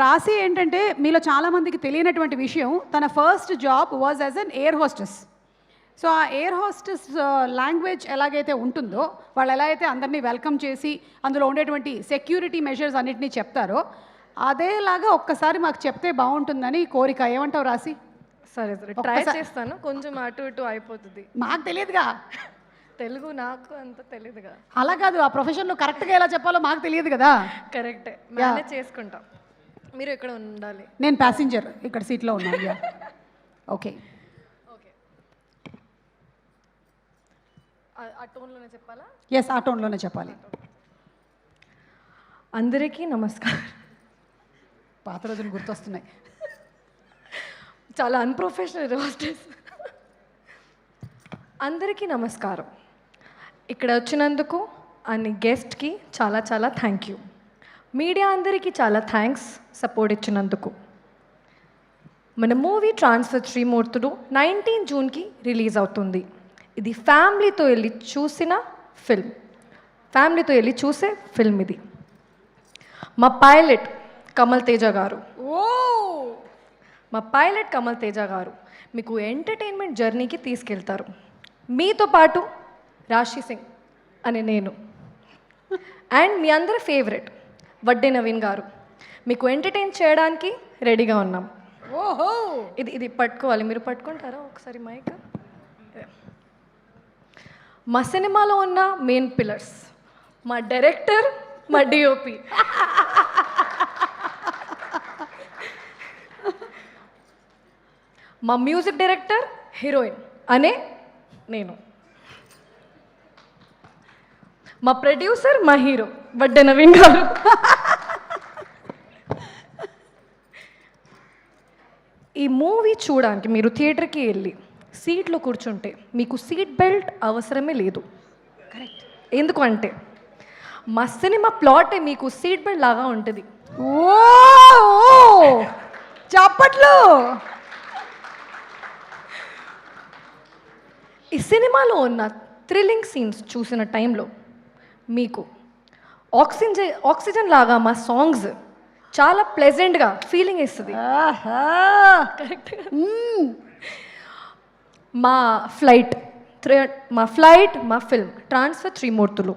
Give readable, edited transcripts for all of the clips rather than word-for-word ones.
రాశి ఏంటంటే మీలో చాలామందికి తెలియనటువంటి విషయం, తన first job was as an air hostess. So ఆ ఎయిర్ హోస్టెస్ లాంగ్వేజ్ ఎలాగైతే ఉంటుందో, వాళ్ళు ఎలా అయితే అందరినీ వెల్కమ్ చేసి అందులో ఉండేటువంటి సెక్యూరిటీ మెజర్స్ అన్నిటినీ చెప్తారో, అదేలాగా ఒక్కసారి మాకు చెప్తే బాగుంటుందని కోరిక. ఏమంటావు రాశి? సరే సరే, ట్రై చేస్తాను. కొంచెం అటు ఇటు అయిపోతుంది. మాకు తెలియదుగా, తెలుగు నాకు అంత తెలియదుగా. అలా కాదు, ఆ ప్రొఫెషన్లో కరెక్ట్గా ఎలా చెప్పాలో మాకు తెలియదు కదా. కరెక్టే, మేనేజ్ చేసుకుంటాం. మీరు ఎక్కడ ఉండాలి? నేను ప్యాసింజర్, ఇక్కడ సీట్లో ఉన్నాను. ఓకే ఓకే, ఆ టోన్లోనే చెప్పాలా? ఎస్, ఆ టోన్లోనే చెప్పాలి. అందరికీ నమస్కారం. పాత రోజులు గుర్తొస్తున్నాయి. చాలా అన్ప్రొఫెషనల్ హోస్టెస్. అందరికీ నమస్కారం. ఇక్కడ వచ్చినందుకు అన్ని గెస్ట్కి చాలా చాలా థ్యాంక్ యూ. మీడియా అందరికీ చాలా థ్యాంక్స్ సపోర్ట్ ఇచ్చినందుకు. మన మూవీ ట్రాన్స్ఫర్ త్రిమూర్తులు 19 జూన్కి రిలీజ్ అవుతుంది. ఇది ఫ్యామిలీతో వెళ్ళి చూసిన ఫిల్మ్, ఫ్యామిలీతో వెళ్ళి చూసే ఫిల్మ్ ఇది. మా పైలట్ కమల్ తేజ గారు, మీకు ఎంటర్టైన్మెంట్ జర్నీకి తీసుకెళ్తారు. మీతో పాటు రాశి సింగ్ అనే నేను అండ్ మీ అందరి ఫేవరెట్ వడ్డే నవీన్ గారు మీకు ఎంటర్టైన్ చేయడానికి రెడీగా ఉన్నాం. ఓహో, ఇది పట్టుకోవాలి. మీరు పట్టుకుంటారా ఒకసారి మైక్? మా సినిమాలో ఉన్న మెయిన్ పిల్లర్స్, మా డైరెక్టర్, మా డిఓపి, మా మ్యూజిక్ డైరెక్టర్, హీరోయిన్ అనే నేను, మా ప్రొడ్యూసర్, మా హీరో వడ్డే నవీన్ గారు. ఈ మూవీ చూడడానికి మీరు థియేటర్కి వెళ్ళి సీట్లో కూర్చుంటే మీకు సీట్ బెల్ట్ అవసరమే లేదు. కరెక్ట్. ఎందుకు అంటే మా సినిమా ప్లాటే మీకు సీట్ బెల్ట్ లాగా ఉంటుంది. ఓ చప్పట్లు. ఈ సినిమాలో ఉన్న థ్రిల్లింగ్ సీన్స్ చూసిన టైంలో మీకు ఆక్సిజన్ లాగా మా సాంగ్స్ చాలా ప్లెజెంట్గా ఫీలింగ్ ఇస్తుంది. కరెక్ట్. మా ఫిల్మ్ ట్రాన్స్ఫర్ త్రిమూర్తులు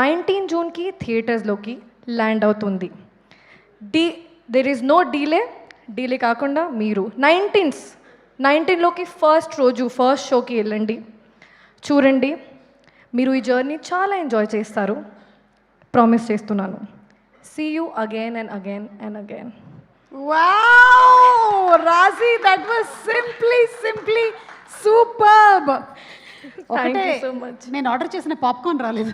19 జూన్కి థియేటర్స్లోకి ల్యాండ్ అవుతుంది. దెర్ ఈజ్ నో డీలే కాకుండా మీరు 19లోకి ఫస్ట్ షోకి వెళ్ళండి, చూడండి. మీరు ఈ జర్నీ చాలా ఎంజాయ్ చేస్తారు, ప్రామిస్ చేస్తున్నాను. See you again and again and again. Wow Raashi, that was simply superb. Thank you so much. నేను ఆర్డర్ చేసిన పాప్కార్న్ రాలేదు.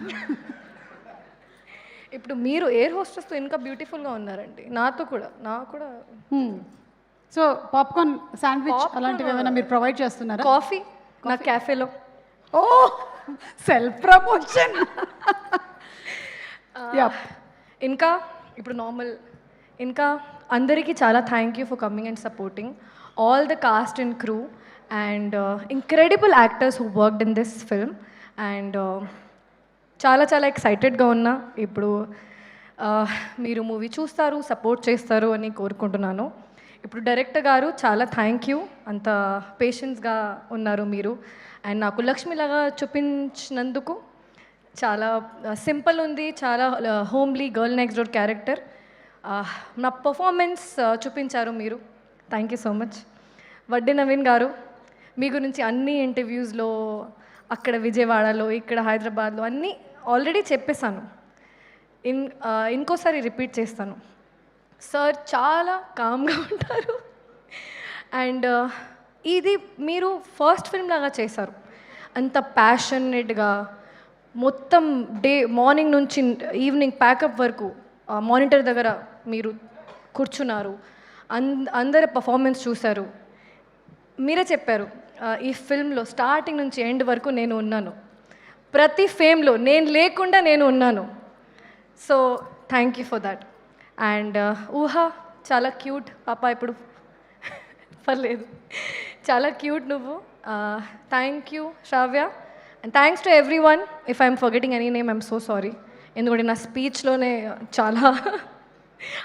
ఇప్పుడు మీరు ఎయిర్ హోస్టెస్తో ఇంకా బ్యూటిఫుల్గా ఉన్నారండి. నాకు కూడా సో పాప్కార్న్, శాండ్విచ్ అలాంటివి ఏమైనా మీరు ప్రొవైడ్ చేస్తున్నారా? కాఫీ నా క్యాఫేలో. ఓ సెల్ఫ్ ప్రమోషన్. ఇంకా ఇప్పుడు ఇంకా అందరికీ చాలా thank you for coming and supporting all the cost and crew and incredible actors who worked in this film. And చాలా చాలా ఎక్సైటెడ్గా ఉన్నా. ఇప్పుడు మీరు మూవీ చూస్తారు, సపోర్ట్ చేస్తారు అని కోరుకుంటున్నాను. ఇప్పుడు డైరెక్టర్ గారు చాలా థ్యాంక్ యూ, అంత పేషెన్స్గా ఉన్నారు మీరు. అండ్ నాకు లక్ష్మిలాగా చూపించినందుకు. చాలా సింపుల్ ఉంది, చాలా homely girl next door character. నా పర్ఫార్మెన్స్ చూపించారు మీరు. Thank you so much. Vadde Naveen గారు, మీ గురించి అన్ని ఇంటర్వ్యూస్లో, అక్కడ విజయవాడలో, ఇక్కడ హైదరాబాద్లో అన్నీ ఆల్రెడీ చెప్పేశాను. ఇంకోసారి రిపీట్ చేస్తాను. సార్ చాలా కామ్గా ఉంటారు అండ్ ఇది మీరు ఫస్ట్ ఫిల్మ్ లాగా చేశారు. అంత ప్యాషనేట్గా మొత్తం మార్నింగ్ నుంచి ఈవినింగ్ ప్యాకప్ వరకు మానిటర్ దగ్గర మీరు కూర్చున్నారు. అందరి పర్ఫార్మెన్స్ చూశారు. మీరే చెప్పారు ఈ ఫిల్మ్లో స్టార్టింగ్ నుంచి ఎండ్ వరకు నేను ఉన్నాను, ప్రతి ఫేమ్లో నేను లేకుండా నేను ఉన్నాను. So thank you for that. And Uha చాలా క్యూట్ పాప, ఇప్పుడు పర్లేదు, చాలా క్యూట్ నువ్వు. Thank you Sravya. And thanks to everyone. If I'm forgetting any name I'm so sorry. ఎందుకంటే నా స్పీచ్లోనే చాలా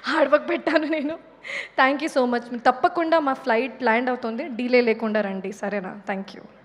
హార్డ్ వర్క్ పెట్టాను నేను. Thank you so much. తప్పకుండా మా ఫ్లైట్ ల్యాండ్ అవుతుంది, డీలే లేకుండా రండి, సరేనా? Thank you.